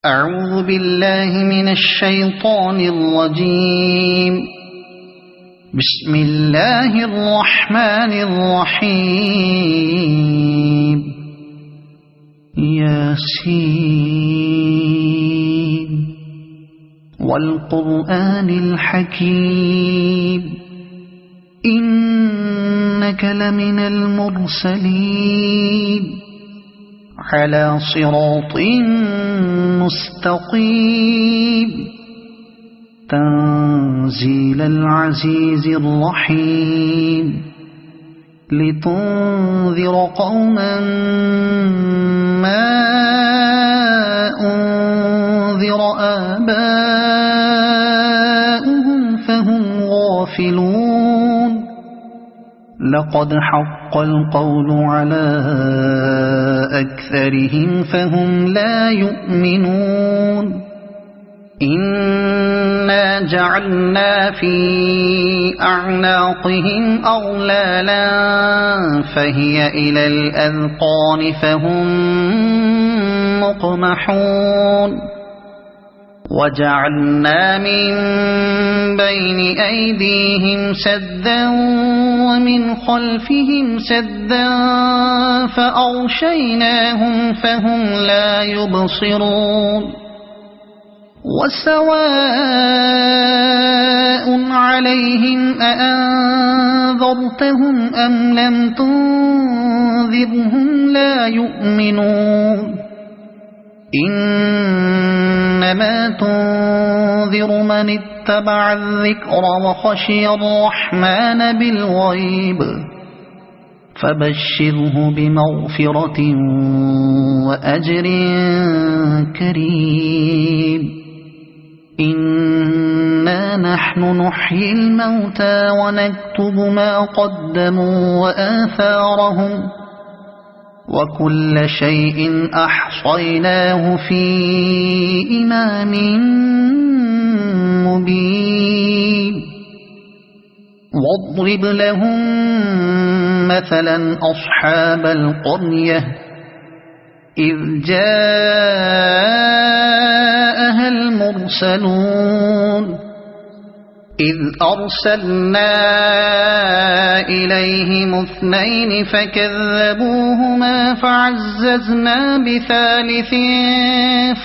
أعوذ بالله من الشيطان الرجيم. بسم الله الرحمن الرحيم. ياسين والقرآن الحكيم إنك لمن المرسلين على صراط مستقيم تنزيل العزيز الرحيم لتنذر قوما ما أنذر آباؤهم فهم غافلون. لقد حق القول على أكثرهم فهم لا يؤمنون. إنا جعلنا في أعناقهم أغلالا فهي إلى الأذقان فهم مقمحون. وجعلنا من بين أيديهم سدا ومن خلفهم سدا فأغشيناهم فهم لا يبصرون. وسواء عليهم أأنذرتهم أم لم تنذرهم لا يؤمنون. إنما تنذر من اتبع الذكر وخشي الرحمن بالغيب فبشره بمغفرة وأجر كريم. إنا نحن نحيي الموتى ونكتب ما قدموا وآثارهم وكل شيء أحصيناه في إمام مبين. واضرب لهم مثلا أصحاب القرية إذ جاءها المرسلون إذ أرسلنا إليهم اثنين فكذبوهما فعززنا بثالث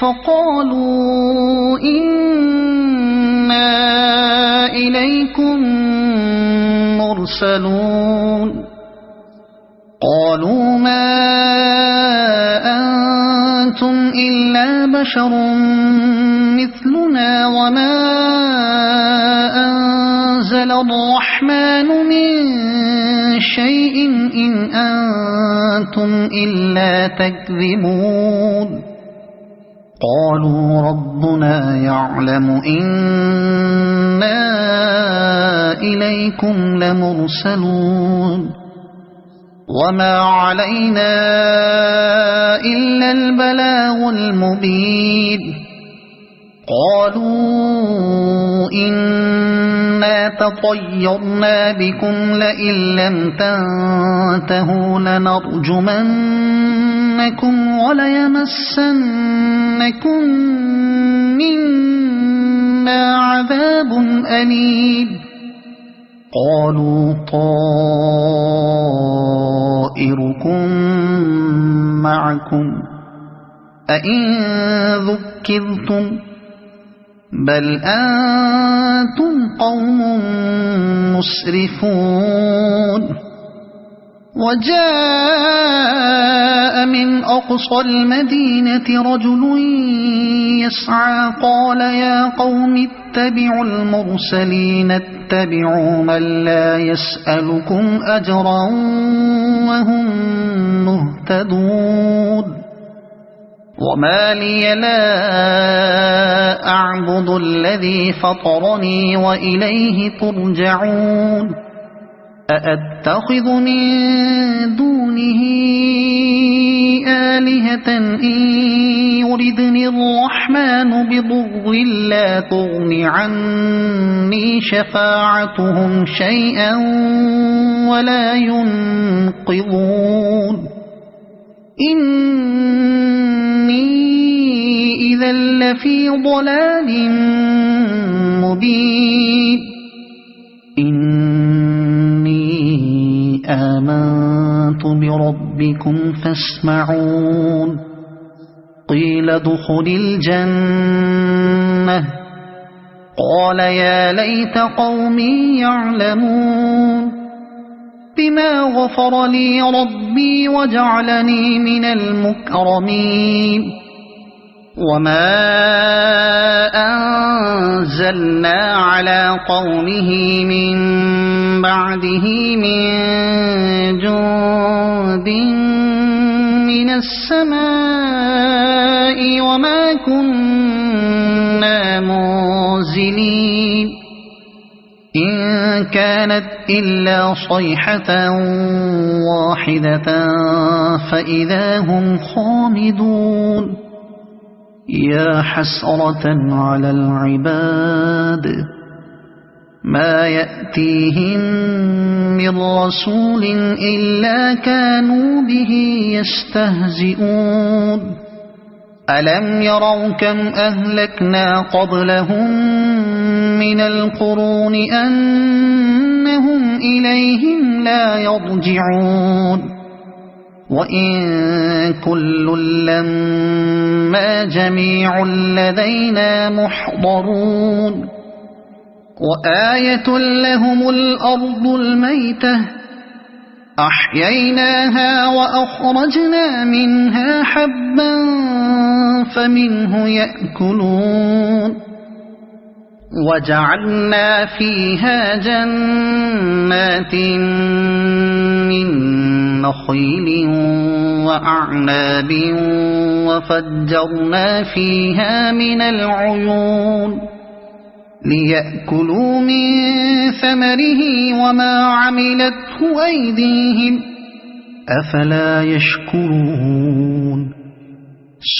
فقالوا إنا إليكم مرسلون. قالوا ما أنتم إلا بشر مثلنا وما أنزل الرحمن من شيء إن أنتم إلا تكذبون. قالوا ربنا يعلم إنا إليكم لمرسلون وما علينا إلا البلاغ المبين. قالوا إنا تطيرنا بكم لئن لم تنتهوا لنرجمنكم وليمسنكم منا عذاب أليم. قالوا طائركم معكم أئن ذكرتم بل أنتم قوم مسرفون. وجاء من أقصى المدينة رجل يسعى قال يا قوم اتبعوا المرسلين اتبعوا من لا يسألكم أجرا وهم مهتدون. وما لي لا أعبد الذي فطرني وإليه ترجعون. أأتخذ من دونه آلهة إن يردني الرحمن بضر لا تغن عني شفاعتهم شيئا ولا ينقذون. إني إذا لفي ضلال مبين إني آمنت بربكم فاسمعون قيل ادخل الجنة قال يا ليت قومي يعلمون بما غفر لي ربي وجعلني من المكرمين وما أنزلنا على قومه من بعده من جند من السماء وما كنا منزلين إن كانت إلا صيحة واحدة فإذا هم خامدون يا حسرة على العباد ما يأتيهم من رسول إلا كانوا به يستهزئون ألم يروا كم أهلكنا قبلهم من القرون أنهم إليهم لا يرجعون وإن كل لما جميع لدينا محضرون وآية لهم الأرض الميتة أحييناها وأخرجنا منها حبا فمنه يأكلون وجعلنا فيها جنات من نخيل وأعناب وفجرنا فيها من العيون ليأكلوا من ثمره وما عملته أيديهم أفلا يشكرون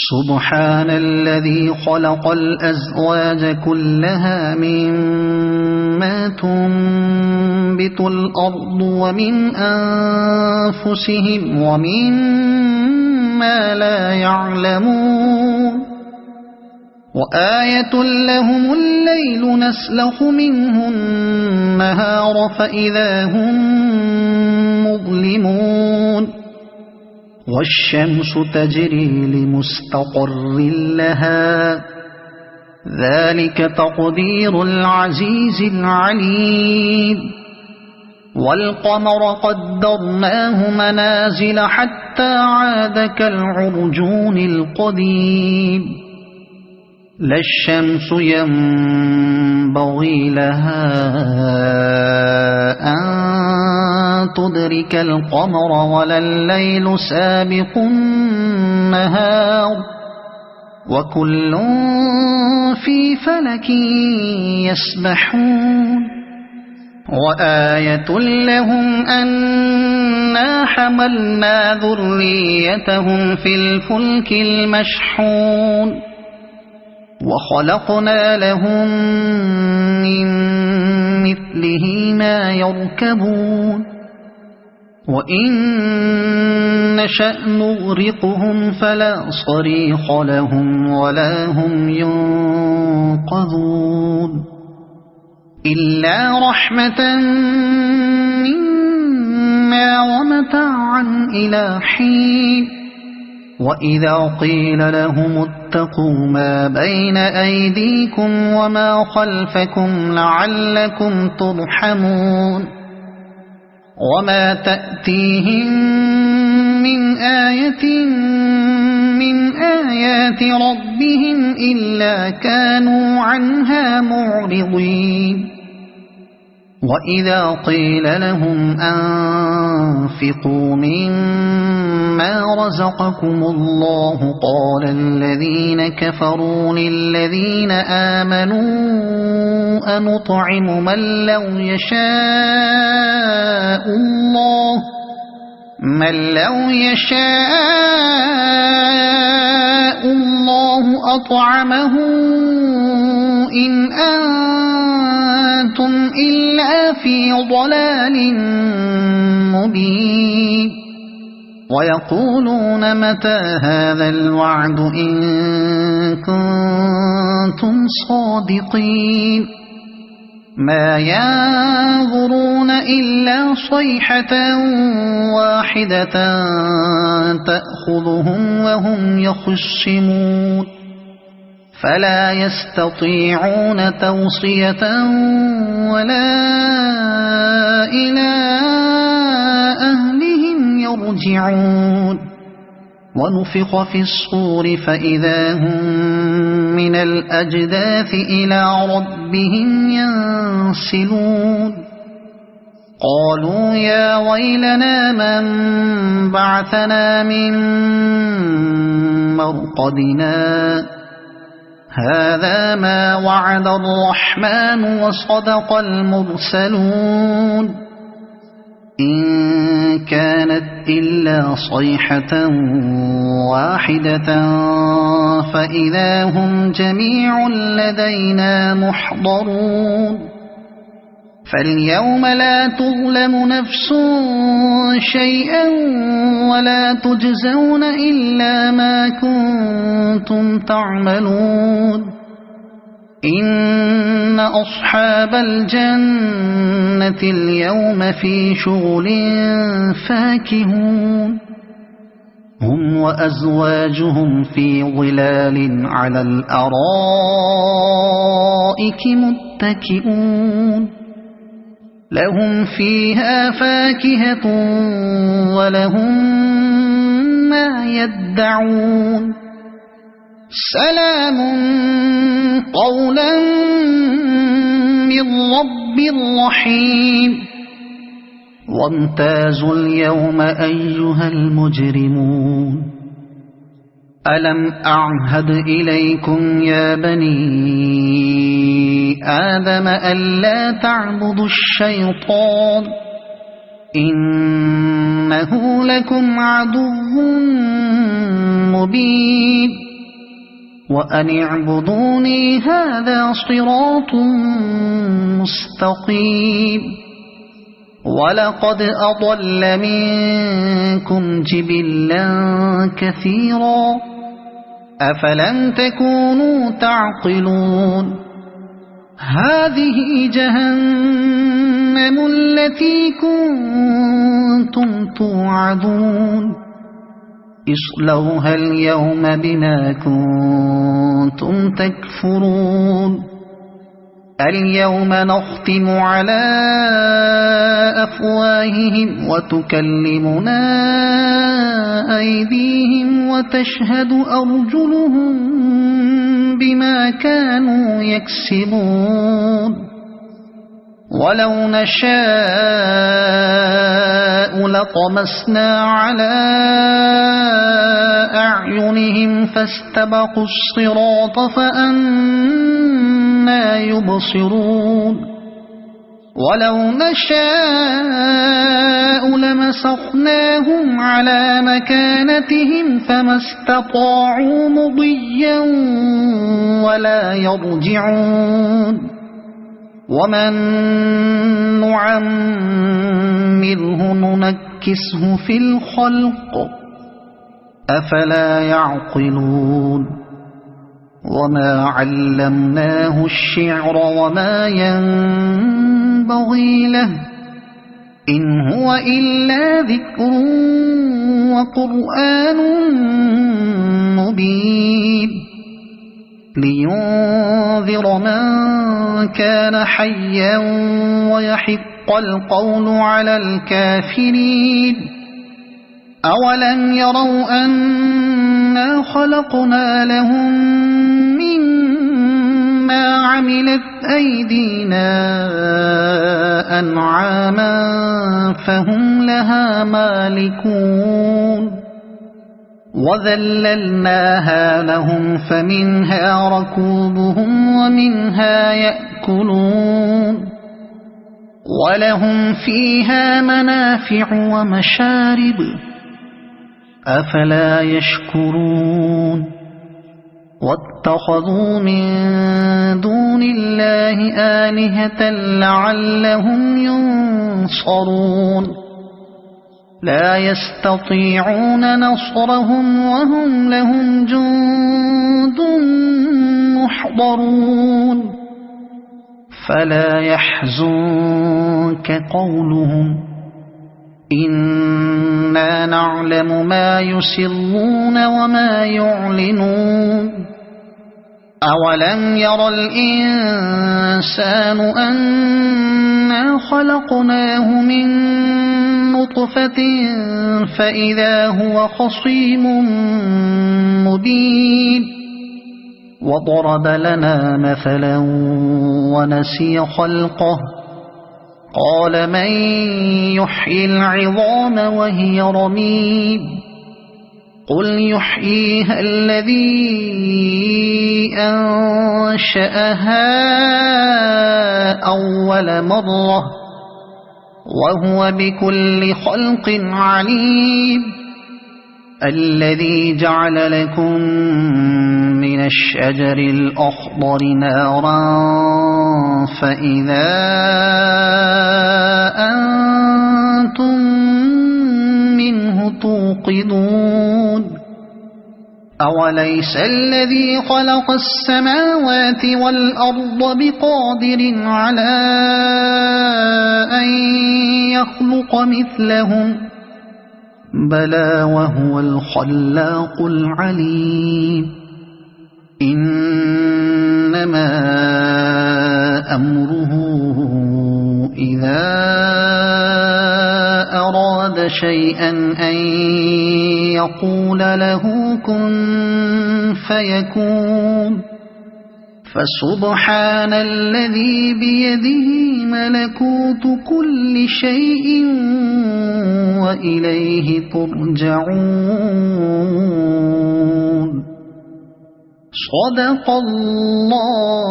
سبحان الذي خلق الأزواج كلها مما تنبت الأرض ومن أنفسهم ومما لا يعلمون وآية لهم الليل نسلخ منه النهار فإذا هم مظلمون والشمس تجري لمستقر لها ذلك تقدير العزيز العليم والقمر قدرناه منازل حتى عاد كالعرجون القديم لا الشمس ينبغي لها أن تدرك القمر ولا الليل سابق النهار وكل في فلك يسبحون وآية لهم أنا حملنا ذريتهم في الفلك المشحون وخلقنا لهم من مثله ما يركبون وإن نشأ نغرقهم فلا صريخ لهم ولا هم ينقذون إلا رحمة منا ومتاعا إلى حين وإذا قيل لهم اتقوا ما بين أيديكم وما خلفكم لعلكم ترحمون وما تأتيهم من آية من آيات ربهم إلا كانوا عنها معرضين وإذا قيل لهم أنفقوا مما رزقكم الله قال الذين كفروا للذين آمنوا أنطعم من لو يشاء الله أطعمه إن أنتم إلا في ضلال مبين ويقولون متى هذا الوعد إن كنتم صادقين ما ينظرون إلا صيحة واحدة تأخذهم وهم يخصمون فلا يستطيعون توصية ولا إلى أهلهم يرجعون ونفخ في الصور فإذا هم من الأجداث إلى ربهم ينسلون قالوا يا ويلنا من بعثنا من مرقدنا هذا ما وعد الرحمن وصدق المرسلون إن كانت إلا صيحة واحدة فإذا هم جميع لدينا محضرون فاليوم لا تظلم نفس شيئا ولا تجزون إلا ما كنتم تعملون إن أصحاب الجنة اليوم في شغل فاكهون هم وأزواجهم في ظلال على الأرائك متكئون لهم فيها فاكهة ولهم ما يدعون سلام قولا من رب رحيم وامتازوا اليوم أيها المجرمون ألم أعهد إليكم يا بني آدم ألا تعبدوا الشيطان إنه لكم عدو مبين وأن اعبدوني هذا صراط مستقيم ولقد أضل منكم جبلا كثيرا أفلم تكونوا تعقلون هذه جهنم التي كنتم توعدون اصلوها اليوم بما كنتم تكفرون اليوم نختم على أفواههم وتكلمنا أيديهم وتشهد أرجلهم بما كانوا يكسبون ولو نشاء لطمسنا على أعينهم فاستبقوا الصراط فأنى يبصرون ولو نشاء لمسخناهم على مكانتهم فما استطاعوا مضيا ولا يرجعون ومن نعمره ننكسه في الخلق أفلا يعقلون وما علمناه الشعر وما ينبغي له إن هو إلا ذكر وقرآن مبين لينذر من كان حيا ويحق القول على الكافرين أولم يروا أنا خلقنا لهم مما عملت أيدينا أنعاما فهم لها مالكون وذللناها لهم فمنها ركوبهم ومنها يأكلون ولهم فيها منافع ومشارب أفلا يشكرون واتخذوا من دون الله آلهة لعلهم ينصرون لا يستطيعون نصرهم وهم لهم جند محضرون فلا يحزنك قولهم إنا نعلم ما يسرون وما يعلنون أولم ير الإنسان أنا خلقناه من نطفة فإذا هو خصيم مبين وضرب لنا مثلا ونسي خلقه قال من يحيي العظام وهي رميم قل يحييها الذي أنشأها أول مرة وهو بكل خلق عليم الذي جعل لكم من الشجر الأخضر نارا فإذا أنتم منه توقدون أوليس الذي خلق السماوات والأرض بقادر على أن يخلق مثلهم بلى وهو الخلاق العليم إنما أمره إذا أراد شيئا أن يقول له كن فيكون فسبحان الذي بيده ملكوت كل شيء وإليه ترجعون صدق الله